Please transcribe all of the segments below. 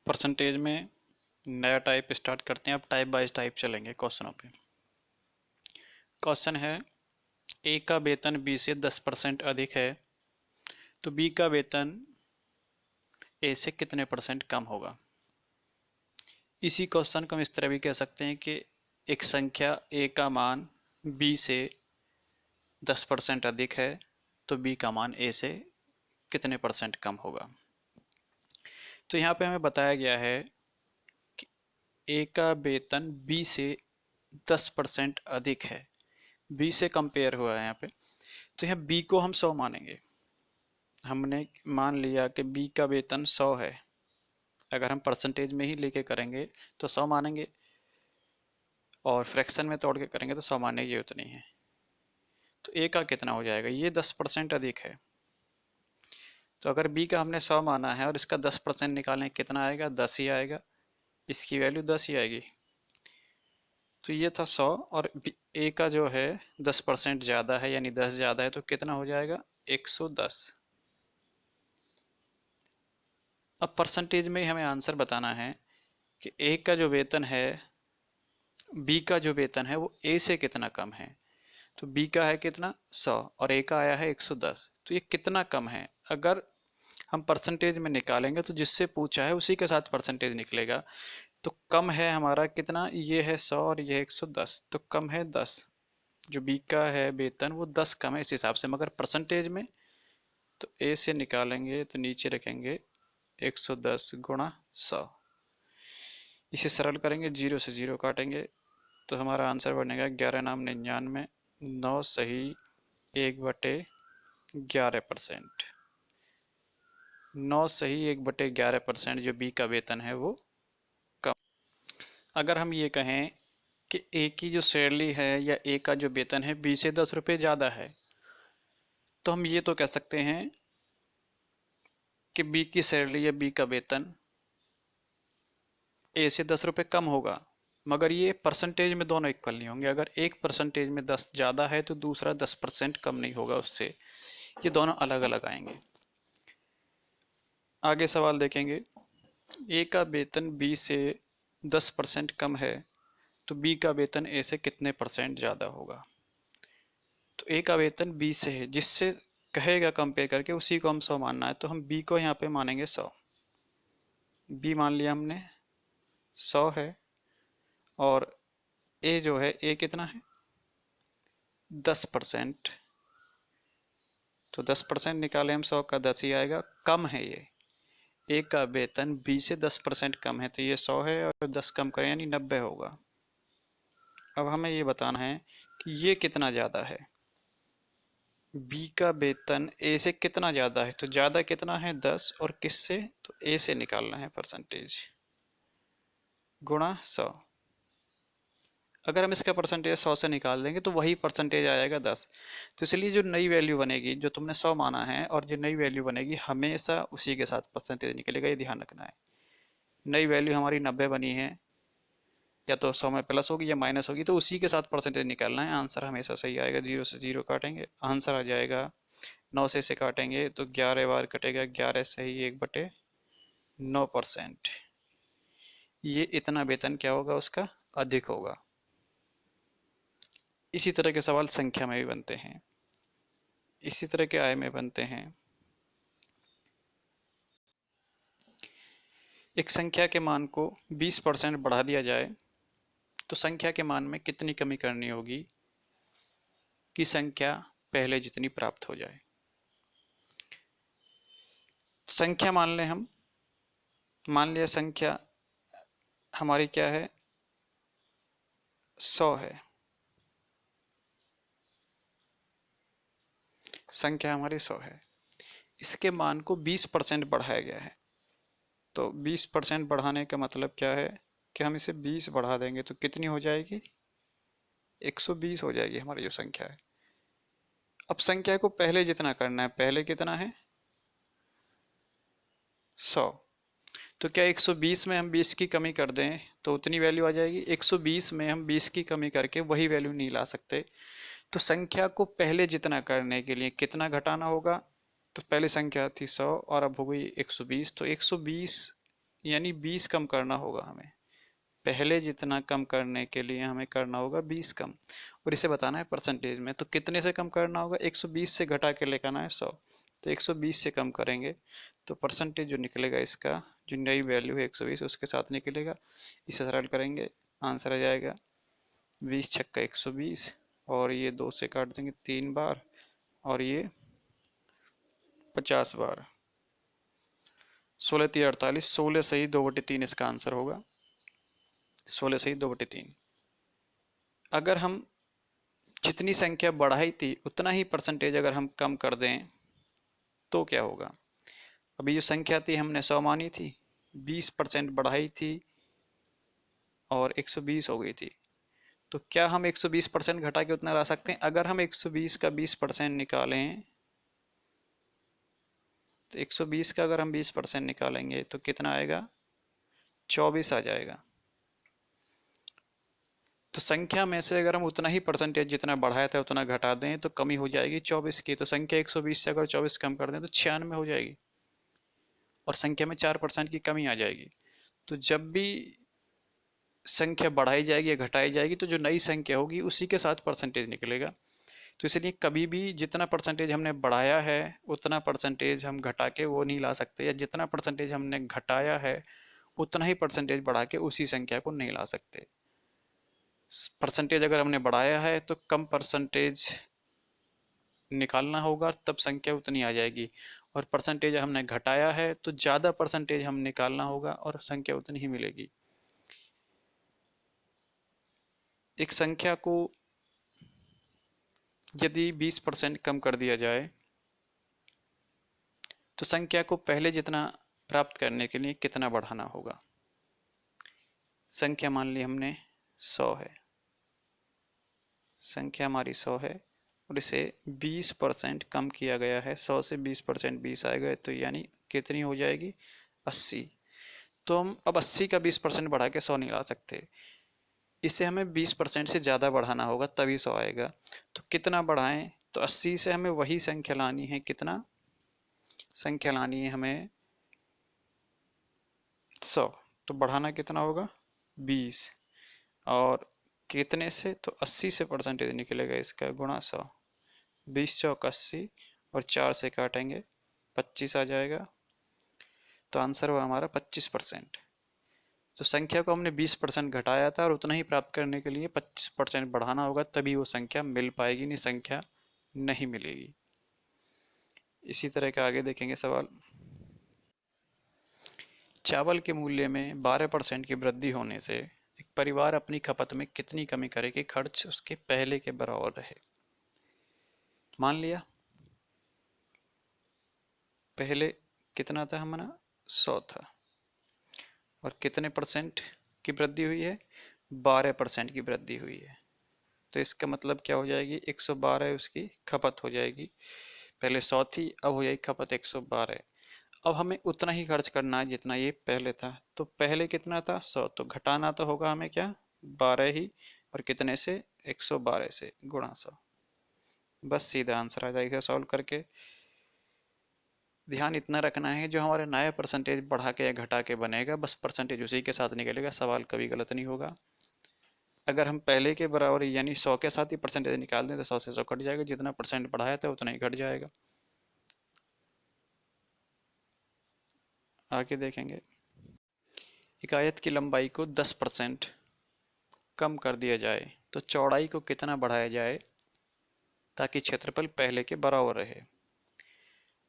Percentage में नया type start करते हैं। अब टाइप बाय टाइप चलेंगे क्वेश्चनों पे। क्वेश्चन है ए का वेतन बी से 10% अधिक है तो बी का वेतन ए से कितने परसेंट कम होगा। इसी क्वेश्चन को हम इस तरह भी कह सकते हैं कि एक संख्या ए का मान बी से 10% अधिक है तो बी का मान ए से कितने परसेंट कम होगा। तो यहाँ पे हमें बताया गया है कि ए का वेतन बी से 10% अधिक है, बी से कंपेयर हुआ है यहाँ पे। तो यहाँ बी को हम 100 मानेंगे। हमने मान लिया कि बी का वेतन 100 है। अगर हम परसेंटेज में ही लेके करेंगे तो 100 मानेंगे, और फ्रैक्शन में तोड़ के करेंगे तो 100 मानने की जरूरत नहीं है। तो ए का कितना हो जाएगा, ये 10% अधिक है। तो अगर बी का हमने 100 माना है और इसका 10% निकालें कितना आएगा, 10 ही आएगा। इसकी वैल्यू 10 ही आएगी। तो ये था 100 और ए का जो है 10% ज़्यादा है, यानी 10 ज़्यादा है, तो कितना हो जाएगा 110। अब परसेंटेज में ही हमें आंसर बताना है कि ए का जो वेतन है, बी का जो वेतन है वो ए से कितना कम है। तो बी का है कितना 100 और ए का आया है 110, तो ये कितना कम है। अगर हम परसेंटेज में निकालेंगे तो जिससे पूछा है उसी के साथ परसेंटेज निकलेगा। तो कम है हमारा कितना, ये है 100 और ये है 110, तो कम है 10। जो बी का है वेतन वो 10 कम है इस हिसाब से। मगर परसेंटेज में तो ए से निकालेंगे तो नीचे रखेंगे 110 गुणा 100। इसे सरल करेंगे, 0 से 0 काटेंगे तो हमारा आंसर बनेगा 11 नाम 99, 9 सही 1/11%। 9 सही 1/11% जो बी का वेतन है वो कम। अगर हम ये कहें कि ए की जो सैलरी है या ए का जो वेतन है बी से 10 रुपये ज़्यादा है, तो हम ये तो कह सकते हैं कि बी की सैलरी या बी का वेतन ए से 10 रुपये कम होगा। मगर ये परसेंटेज में दोनों इक्वल नहीं होंगे। अगर एक परसेंटेज में 10 ज़्यादा है तो दूसरा 10% कम नहीं होगा उससे। ये दोनों अलग अलग आएंगे। आगे सवाल देखेंगे। ए का वेतन बी से 10% कम है तो बी का वेतन ए से कितने परसेंट ज़्यादा होगा। तो ए का वेतन बी से है, जिससे कहेगा कंपेयर करके उसी को हम 100 मानना है, तो हम बी को यहाँ पे मानेंगे 100। बी मान लिया हमने 100 है और ए जो है ए कितना है 10%। तो 10% निकाले हम 100 का 10 ही आएगा। कम है ये, ए का वेतन बी से 10% कम है, तो ये 100 है और 10 कम करें यानी 90 होगा। अब हमें ये बताना है कि ये कितना ज़्यादा है। बी का वेतन ए से कितना ज़्यादा है, तो ज़्यादा कितना है 10 और किससे, तो ए से निकालना है परसेंटेज गुणा 100। अगर हम इसका परसेंटेज 100 से निकाल देंगे तो वही परसेंटेज आ जाएगा 10। तो इसलिए जो नई वैल्यू बनेगी, जो तुमने 100 माना है और जो नई वैल्यू बनेगी हमेशा उसी के साथ परसेंटेज निकलेगा, ये ध्यान रखना है। नई वैल्यू हमारी 90 बनी है, या तो 100 में प्लस होगी या माइनस होगी, तो उसी के साथ परसेंटेज निकालना है। आंसर हमेशा सही आएगा। 0 से 0 काटेंगे, आंसर आ जाएगा 9 से इसे काटेंगे तो 11 बार कटेगा, 11 सही 1/9%। ये इतना वेतन क्या होगा उसका, अधिक होगा। इसी तरह के सवाल संख्या में भी बनते हैं, इसी तरह के आय में बनते हैं। एक संख्या के मान को 20% बढ़ा दिया जाए तो संख्या के मान में कितनी कमी करनी होगी कि संख्या पहले जितनी प्राप्त हो जाए। संख्या मान लें हम, मान लिया संख्या हमारी क्या है 100 है। संख्या हमारी 100 है, इसके मान को 20% बढ़ाया गया है। तो 20% बढ़ाने का मतलब क्या है कि हम इसे 20 बढ़ा देंगे तो कितनी हो जाएगी 120 हो जाएगी हमारी जो संख्या है। अब संख्या को पहले जितना करना है, पहले कितना है 100, तो क्या 120 में हम 20 की कमी कर दें तो उतनी वैल्यू आ जाएगी। 120 में हम 20 की कमी करके वही वैल्यू नहीं ला सकते। तो संख्या को पहले जितना करने के लिए कितना घटाना होगा। तो पहले संख्या थी 100 और अब हो गई 120, तो 120 यानी 20 कम करना होगा हमें। पहले जितना कम करने के लिए हमें करना होगा 20 कम, और इसे बताना है परसेंटेज में। तो कितने से कम करना होगा? 120 से घटा के लेकर आना है 100। तो 120 से कम करेंगे तो परसेंटेज जो निकलेगा इसका, जो नई वैल्यू है 120 उसके साथ निकलेगा। इसे सरल करेंगे, आंसर आ जाएगा 20 छक्का 120, और ये 2 से काट देंगे 3 बार, और ये 50 बार। 16 3 48, 16 सही 2/3 इसका आंसर होगा। 16 सही 2/3। अगर हम जितनी संख्या बढ़ाई थी उतना ही परसेंटेज अगर हम कम कर दें तो क्या होगा? अभी जो संख्या थी हमने 100 मानी थी, 20% बढ़ाई थी और 120 हो गई थी। तो क्या हम 120% घटा के उतना ला सकते हैं? अगर हम 120 का 20% निकालें, तो 120 का अगर हम 20% निकालेंगे तो कितना आएगा? 24 आ जाएगा। तो संख्या में से अगर हम उतना ही परसेंटेज जितना बढ़ाया था उतना घटा दें तो कमी हो जाएगी 24 की। तो संख्या 120 से अगर 24 कम कर दें तो 96 हो जाएगी, और संख्या में 4% की कमी आ जाएगी। तो जब भी संख्या बढ़ाई जाएगी या घटाई जाएगी तो जो नई संख्या होगी उसी के साथ परसेंटेज निकलेगा। तो इसलिए कभी भी जितना परसेंटेज हमने बढ़ाया है उतना परसेंटेज हम घटा के वो नहीं ला सकते, या जितना परसेंटेज हमने घटाया है उतना ही परसेंटेज बढ़ा के उसी संख्या को नहीं ला सकते। परसेंटेज अगर हमने बढ़ाया है तो कम परसेंटेज निकालना होगा, तब संख्या उतनी आ जाएगी, और परसेंटेज हमने घटाया है तो ज़्यादा परसेंटेज हम निकालना होगा और संख्या उतनी ही मिलेगी। एक संख्या को यदि 20% कम कर दिया जाए तो संख्या को पहले जितना प्राप्त करने के लिए कितना बढ़ाना होगा? संख्या मान ली हमने 100 है, संख्या हमारी 100 है और इसे 20% कम किया गया है। 100 से 20% 20 आएगा तो यानी कितनी हो जाएगी? 80। तो हम अब 80 का 20% बढ़ा के 100 नहीं ला सकते, इसे हमें 20% से ज़्यादा बढ़ाना होगा तभी 100 आएगा। तो कितना बढ़ाएं? तो 80 से हमें वही संख्या लानी है, कितना संख्या लानी है हमें? 100। तो बढ़ाना कितना होगा? 20। और कितने से? तो 80 से परसेंटेज निकलेगा इसका, गुणा 100। 20 चौक 80, और 4 से काटेंगे 25 आ जाएगा। तो आंसर हुआ हमारा 25%। तो संख्या को हमने 20% घटाया था और उतना ही प्राप्त करने के लिए 25% बढ़ाना होगा, तभी वो संख्या मिल पाएगी, नहीं संख्या नहीं मिलेगी। इसी तरह का आगे देखेंगे सवाल। चावल के मूल्य में 12% की वृद्धि होने से एक परिवार अपनी खपत में कितनी कमी करे कि खर्च उसके पहले के बराबर रहे? मान लिया पहले कितना था हमारा? 100 था, और कितने परसेंट की वृद्धि हुई है? 12% की वृद्धि हुई है। तो इसका मतलब क्या हो जाएगी? 112 उसकी खपत हो जाएगी। पहले 100 थी, अब हो जाएगी खपत 112। अब हमें उतना ही खर्च करना है जितना ये पहले था। तो पहले कितना था? 100, तो घटाना तो होगा हमें क्या? 12 ही, और कितने से? 112 से, गुणा 100। बस सीधा आंसर आ जाएगा सॉल्व करके। ध्यान इतना रखना है, जो हमारे नया परसेंटेज बढ़ा के या घटा के बनेगा बस परसेंटेज उसी के साथ निकलेगा, सवाल कभी गलत नहीं होगा। अगर हम पहले के बराबर यानी 100 के साथ ही परसेंटेज निकाल दें तो 100 से 100 कट जाएगा, जितना परसेंट बढ़ाया था उतना ही घट जाएगा। आगे देखेंगे। एक आयत की लंबाई को 10% कम कर दिया जाए तो चौड़ाई को कितना बढ़ाया जाए ताकि क्षेत्रफल पहले के बराबर रहे?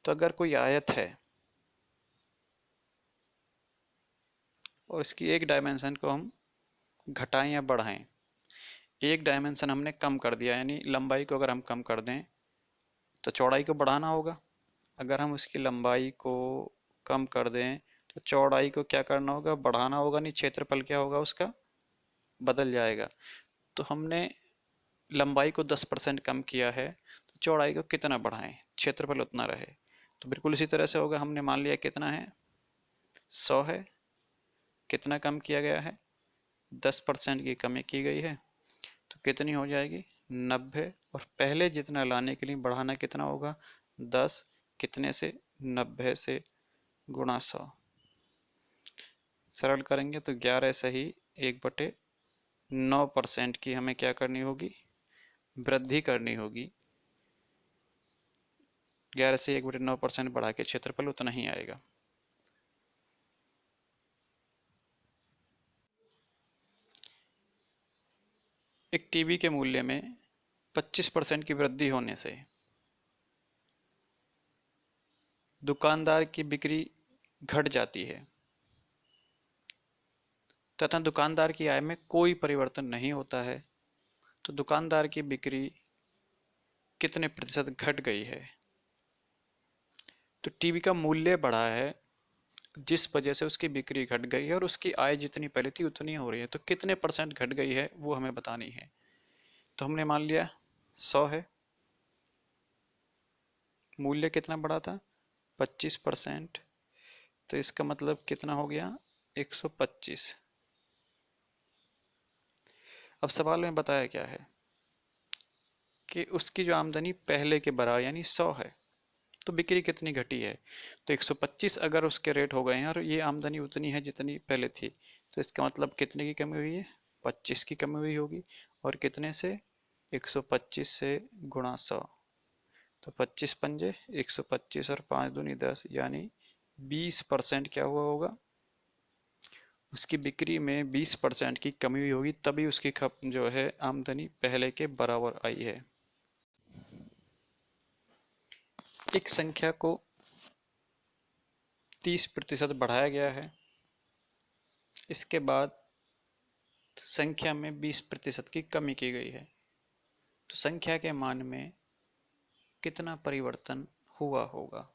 तो अगर कोई आयत है और इसकी एक डायमेंशन को हम घटाएं या बढ़ाएं, एक डायमेंशन हमने कम कर दिया यानी लंबाई को अगर हम कम कर दें तो चौड़ाई को बढ़ाना होगा। अगर हम उसकी लंबाई को कम कर दें तो चौड़ाई को क्या करना होगा? बढ़ाना होगा, नहीं क्षेत्रफल क्या होगा उसका? बदल जाएगा। तो हमने लंबाई को 10% कम किया है तो चौड़ाई को कितना बढ़ाएं? क्षेत्रफल उतना रहे। तो बिल्कुल इसी तरह से होगा। हमने मान लिया कितना है? 100 है, कितना कम किया गया है? 10% की कमी की गई है, तो कितनी हो जाएगी? 90। और पहले जितना लाने के लिए बढ़ाना कितना होगा? 10। कितने से? 90 से, गुणा 100। सरल करेंगे तो 11 से ही 1/9% की हमें क्या करनी होगी, वृद्धि करनी होगी। 11 से 1/9% बढ़ा के क्षेत्रफल उतना ही आएगा। एक टीवी के मूल्य में 25% की वृद्धि होने से दुकानदार की बिक्री घट जाती है तथा दुकानदार की आय में कोई परिवर्तन नहीं होता है, तो दुकानदार की बिक्री कितने प्रतिशत घट गई है। तो टीवी का मूल्य बढ़ा है जिस वजह से उसकी बिक्री घट गई है और उसकी आय जितनी पहले थी उतनी हो रही है, तो कितने परसेंट घट गई है वो हमें बतानी है। तो हमने मान लिया 100 है, मूल्य कितना बढ़ा था 25%, तो इसका मतलब कितना हो गया 125। अब सवाल में बताया क्या है कि उसकी जो आमदनी पहले के बराबर यानी 100 है, तो बिक्री कितनी घटी है। तो 125 अगर उसके रेट हो गए हैं और ये आमदनी उतनी है जितनी पहले थी, तो इसका मतलब कितने की कमी हुई है, 25 की कमी हुई होगी। और कितने से, 125 से गुणा 100, तो 25 पंजे 125 और 5 दूनी 10, यानी 20% क्या हुआ होगा, उसकी बिक्री में 20% की कमी हुई होगी, तभी उसकी खप जो है आमदनी पहले के बराबर आई है। एक संख्या को 30% बढ़ाया गया है, इसके बाद संख्या में 20% की कमी की गई है, तो संख्या के मान में कितना परिवर्तन हुआ होगा।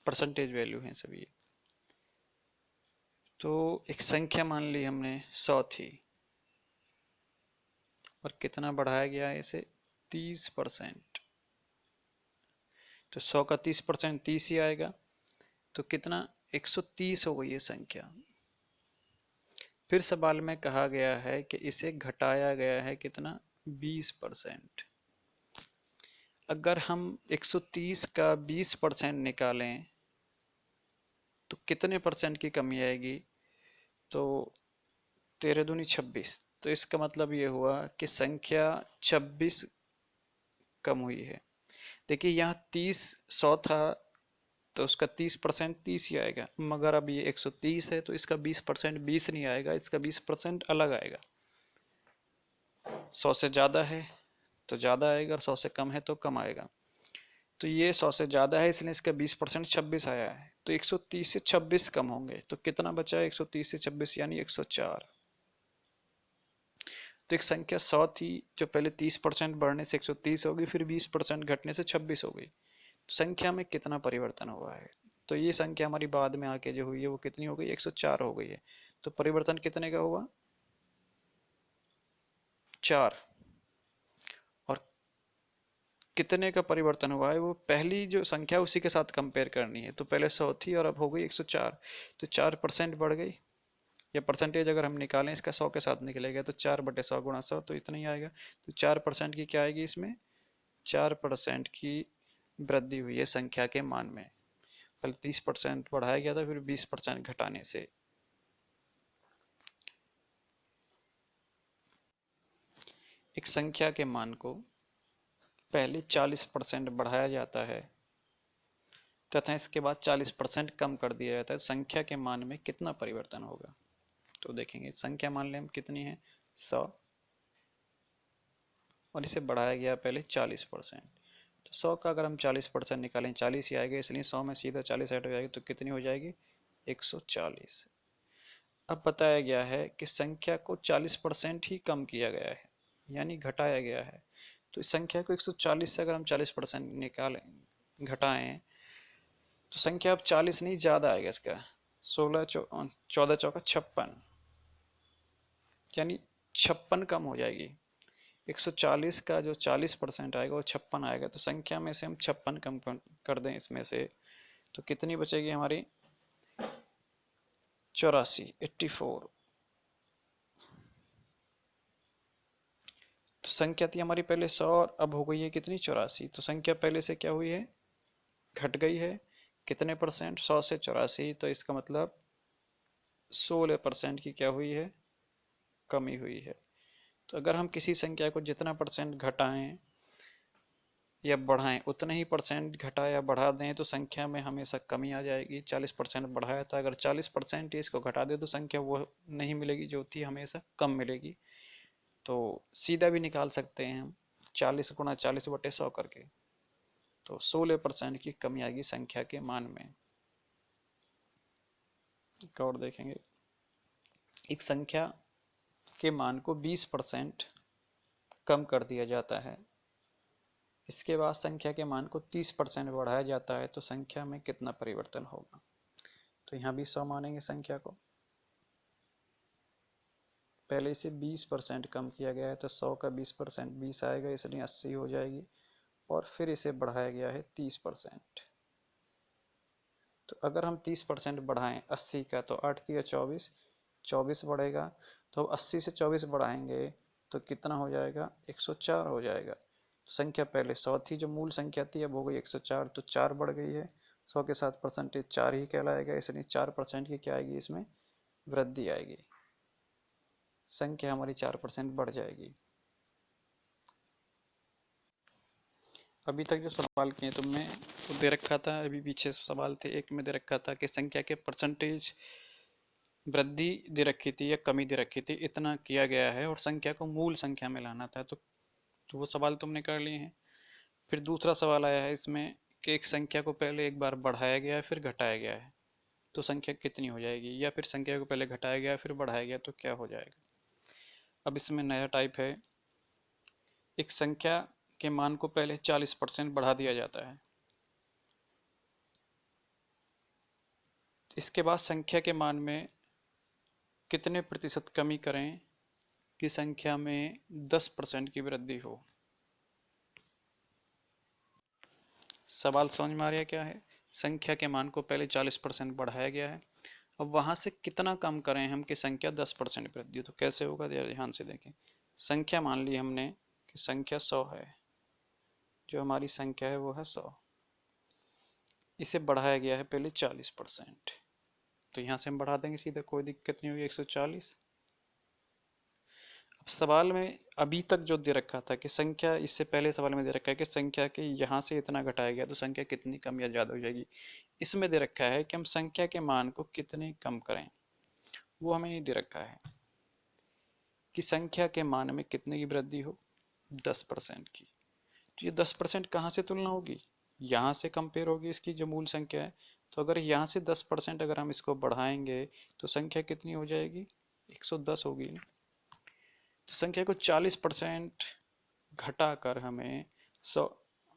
परसेंटेज वैल्यू है सभी। तो एक संख्या मान ली हमने 100 थी और कितना बढ़ाया गया है इसे 30%, तो 100 का 30% 30 ही आएगा, तो कितना 130 हो गई ये संख्या। फिर सवाल में कहा गया है कि इसे घटाया गया है कितना 20%। अगर हम 130 का 20% निकालें तो कितने परसेंट की कमी आएगी, तो 13 दूनी 26, तो इसका मतलब ये हुआ कि संख्या 26 कम हुई है। देखिए यहाँ 30 100 था तो उसका 30% 30 ही आएगा, मगर अब ये 130 है तो इसका 20% 20 नहीं आएगा, इसका 20% अलग आएगा। 100 से ज़्यादा है तो ज़्यादा आएगा और 100 से कम है तो कम आएगा। तो ये 100 से ज़्यादा है इसलिए इसका 20% 26 आया है, तो 130 से 26 कम होंगे, तो कितना बचा है 130 से 26 यानी 104। तो एक संख्या 100 थी जो पहले 30% बढ़ने से 130 हो गई, फिर 20% घटने से 26 हो गई, तो संख्या में कितना परिवर्तन हुआ है। तो ये संख्या हमारी बाद में आके जो हुई है वो कितनी हो गई 104 हो गई है। तो परिवर्तन कितने का हुआ 4। और कितने का परिवर्तन हुआ है वो पहली जो संख्या उसी के साथ कंपेयर करनी है, तो पहले 100 थी और अब हो गई 104, तो 4% बढ़ गई। या परसेंटेज अगर हम निकालें इसका 100 के साथ निकलेगा तो 4/100 गुणा 100, तो इतना ही आएगा। तो 4% की क्या आएगी इसमें, 4% की वृद्धि हुई है संख्या के मान में। पहले 30% बढ़ाया गया था, फिर 20% घटाने से। एक संख्या के मान को पहले 40% बढ़ाया जाता है तथा इसके बाद 40% कम कर दिया जाता है, संख्या के मान में कितना परिवर्तन होगा। तो देखेंगे संख्या मान लें हम कितनी है 100 और इसे बढ़ाया गया पहले 40%, तो 100 का अगर हम 40% निकालें 40 ही आएगा, इसलिए 100 में सीधा 40 ऐड हो जाएगी, तो कितनी हो जाएगी 140। अब बताया गया है कि संख्या को 40% ही कम किया गया है यानी घटाया गया है, तो इस संख्या को 140 से अगर हम 40% निकालें घटाएं तो संख्या अब 40 नहीं ज़्यादा आएगा इसका, 14 चौका 56, यानी 56 कम हो जाएगी। 140 का जो 40% आएगा वो 56 आएगा, तो संख्या में से हम 56 कम कर दें इसमें से, तो कितनी बचेगी हमारी 84, 84। तो संख्या थी हमारी पहले 100 और अब हो गई है कितनी 84, तो संख्या पहले से क्या हुई है घट गई है कितने परसेंट 100 से 84, तो इसका मतलब 16% की क्या हुई है, कमी हुई है। तो अगर हम किसी संख्या को जितना परसेंट घटाएं या बढ़ाएं, उतना ही परसेंट घटा या बढ़ा दें तो संख्या में हमेशा कमी आ जाएगी। 40% बढ़ाया था, अगर 40% इसको घटा दे तो संख्या वो नहीं मिलेगी जो थी, हमेशा कम मिलेगी। तो सीधा भी निकाल सकते हैं हम 40 गुणा 40/100 करके, तो 16% की कमी आएगी संख्या के मान में। एक और देखेंगे, एक संख्या के मान को 20% कम कर दिया जाता है, इसके बाद संख्या के मान को 30% बढ़ाया जाता है, तो संख्या में कितना परिवर्तन होगा। तो यहाँ भी 100 मानेंगे संख्या को, पहले इसे 20% कम किया गया है तो 100 का 20% 20 आएगा, इसलिए 80 हो जाएगी, और फिर इसे बढ़ाया गया है 30%। तो अगर हम 30% बढ़ाएं 80 का, तो 8 तिया 24, 24 बढ़ेगा। तो 80 से 24 बढ़ाएंगे तो कितना हो जाएगा, 104 हो जाएगा। तो संख्या पहले 100 थी, जो मूल संख्या थी, अब हो गई 104, तो 4 बढ़ गई है। 100 के साथ परसेंटेज 4 ही कहलाएगा, इसलिए 4% की क्या आएगी, इसमें वृद्धि आएगी, संख्या हमारी 4% बढ़ जाएगी। अभी तक जो सवाल किए तुमने वो दे रखा था, अभी पीछे सवाल थे, एक में दे रखा था कि संख्या के परसेंटेज वृद्धि दे रखी थी या कमी दे रखी थी, इतना किया गया है, और संख्या को मूल संख्या में लाना था। तो वो सवाल तुमने कर लिए हैं। फिर दूसरा सवाल आया है इसमें कि एक संख्या को पहले एक बार बढ़ाया गया है फिर घटाया गया है, तो संख्या कितनी हो जाएगी, या फिर संख्या को पहले घटाया गया फिर बढ़ाया गया तो क्या हो जाएगा। अब इसमें नया टाइप है, एक संख्या के मान को पहले 40% बढ़ा दिया जाता है, इसके बाद संख्या के मान में कितने प्रतिशत कमी करें कि संख्या में 10% की वृद्धि हो। सवाल समझ में आ रहा है क्या है। संख्या के मान को पहले 40% बढ़ाया गया है, अब वहां से कितना कम करें हम कि संख्या 10% वृद्धि हो, तो कैसे होगा, ध्यान से देखें। संख्या मान ली हमने कि संख्या 100 है, जो हमारी संख्या है वो है 100, इसे बढ़ाया गया है पहले 40%, तो यहाँ से हम बढ़ा देंगे सीधा, कोई दिक्कत नहीं होगी, 140। अब सवाल में अभी तक जो दे रखा था कि संख्या, इससे पहले सवाल में दे रखा है कि संख्या के यहाँ से इतना घटाया गया तो संख्या कितनी कम या ज़्यादा हो जाएगी। इसमें दे रखा है कि हम संख्या के मान को कितने कम करें, वो हमें नहीं दे रखा है कि संख्या के मान में कितने की वृद्धि हो, 10% की। तो ये 10% कहाँ से तुलना होगी, यहाँ से कंपेयर होगी इसकी जो मूल संख्या है। तो अगर यहाँ से 10% अगर हम इसको बढ़ाएंगे तो संख्या कितनी हो जाएगी, 110 होगी ना। तो संख्या को 40% घटाकर हमें 100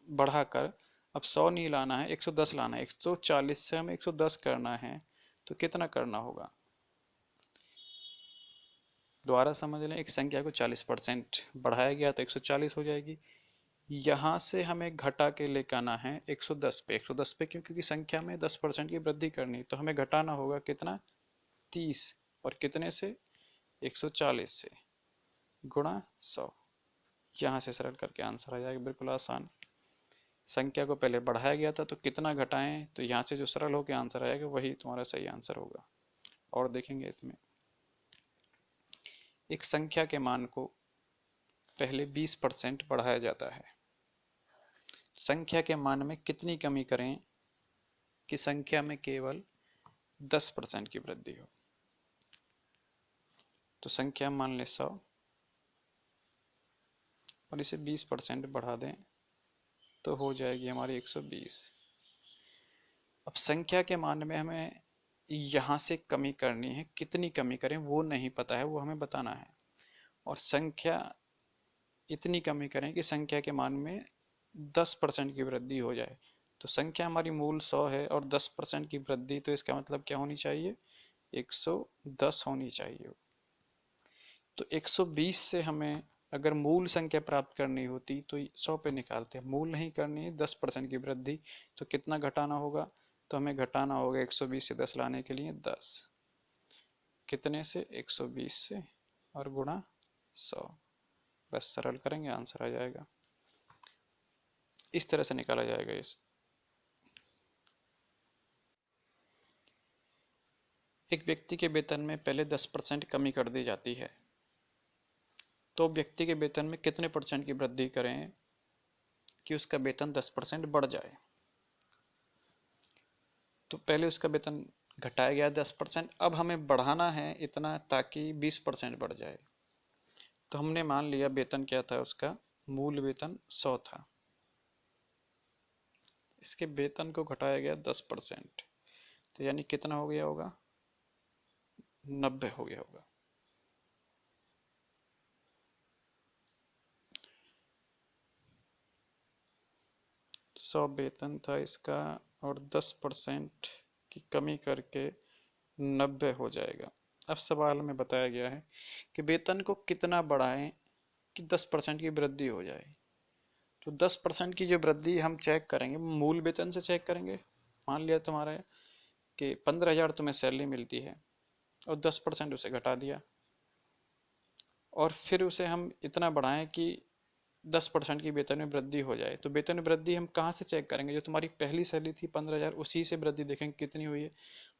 बढ़ाकर, अब 100 नहीं लाना है, 110 लाना है, 140 से हमें 110 करना है, तो कितना करना होगा। दोबारा समझ लें, एक संख्या को 40% बढ़ाया गया तो 140 हो जाएगी, यहाँ से हमें घटा के लेकर आना है 110 पे। 110 पे क्यों, क्योंकि संख्या में 10% की वृद्धि करनी, तो हमें घटाना होगा कितना, 30, और कितने से, 140 से, गुणा 100। यहाँ से सरल करके आंसर आ जाएगा, बिल्कुल आसान। संख्या को पहले बढ़ाया गया था तो कितना घटाएं, तो यहाँ से जो सरल होकर आंसर आएगा वही तुम्हारा सही आंसर होगा। और देखेंगे इसमें, एक संख्या के मान को पहले 20% बढ़ाया जाता है, संख्या के मान में कितनी कमी करें कि संख्या में केवल 10% की वृद्धि हो। तो संख्या मान ले 100 और इसे 20% बढ़ा दें तो हो जाएगी हमारी 120। अब संख्या के मान में हमें यहाँ से कमी करनी है, कितनी कमी करें वो नहीं पता है, वो हमें बताना है। और संख्या इतनी कमी करें कि संख्या के मान में 10% की वृद्धि हो जाए। तो संख्या हमारी मूल 100 है और 10% की वृद्धि, तो इसका मतलब क्या होनी चाहिए, 110 होनी चाहिए। तो 120 से हमें अगर मूल संख्या प्राप्त करनी होती तो 100 पे निकालते हैं, मूल नहीं करनी है, 10% की वृद्धि, तो कितना घटाना होगा, तो हमें घटाना होगा 120 से 10 लाने के लिए 10, कितने से, 120 से, और गुणा 100, बस सरल करेंगे आंसर आ जाएगा। इस तरह से निकाला जाएगा। इस एक व्यक्ति के वेतन में पहले 10% कमी कर दी जाती है, तो व्यक्ति के वेतन में कितने परसेंट की वृद्धि करें कि उसका वेतन 10% बढ़ जाए। तो पहले उसका वेतन घटाया गया 10%, अब हमें बढ़ाना है इतना ताकि 20% बढ़ जाए। तो हमने मान लिया वेतन क्या था उसका, मूल वेतन 100 था, इसके वेतन को घटाया गया 10%, तो यानी कितना हो गया होगा, 90 हो गया होगा। सौ वेतन था इसका और 10% की कमी करके 90 हो जाएगा। अब सवाल में बताया गया है कि वेतन को कितना बढ़ाएं कि 10% की वृद्धि हो जाए। तो 10% की जो वृद्धि हम चेक करेंगे मूल वेतन से चेक करेंगे। मान लिया तुम्हारा कि 15,000 तुम्हें सैलरी मिलती है और 10% उसे घटा दिया, और फिर उसे हम इतना बढ़ाएं कि 10% की वेतन में वृद्धि हो जाए। तो वेतन में वृद्धि हम कहाँ से चेक करेंगे, जो तुम्हारी पहली सैलरी थी 15,000 उसी से वृद्धि देखेंगे कितनी हुई है।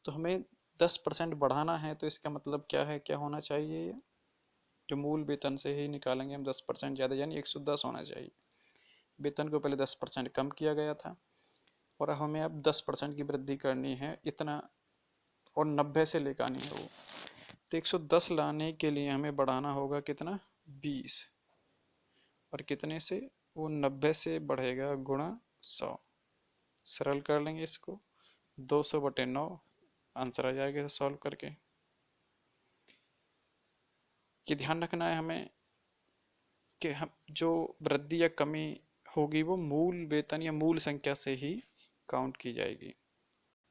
तो हमें 10% बढ़ाना है, तो इसका मतलब क्या है, क्या होना चाहिए, ये जो मूल वेतन से ही निकालेंगे हम 10% ज़्यादा, यानी 110 होना चाहिए। वेतन को पहले 10% कम किया गया था और हमें अब 10% की वृद्धि करनी है इतना, और 90 से लेकर आनी है वो। तो 110 लाने के लिए हमें बढ़ाना होगा कितना, 20, और कितने से, वो 90 से बढ़ेगा गुणा 100। सरल कर लेंगे इसको, 200/9 आंसर आ जाएगा सॉल्व करके। ये ध्यान रखना है हमें कि हम जो वृद्धि या कमी होगी वो मूल वेतन या मूल संख्या से ही काउंट की जाएगी।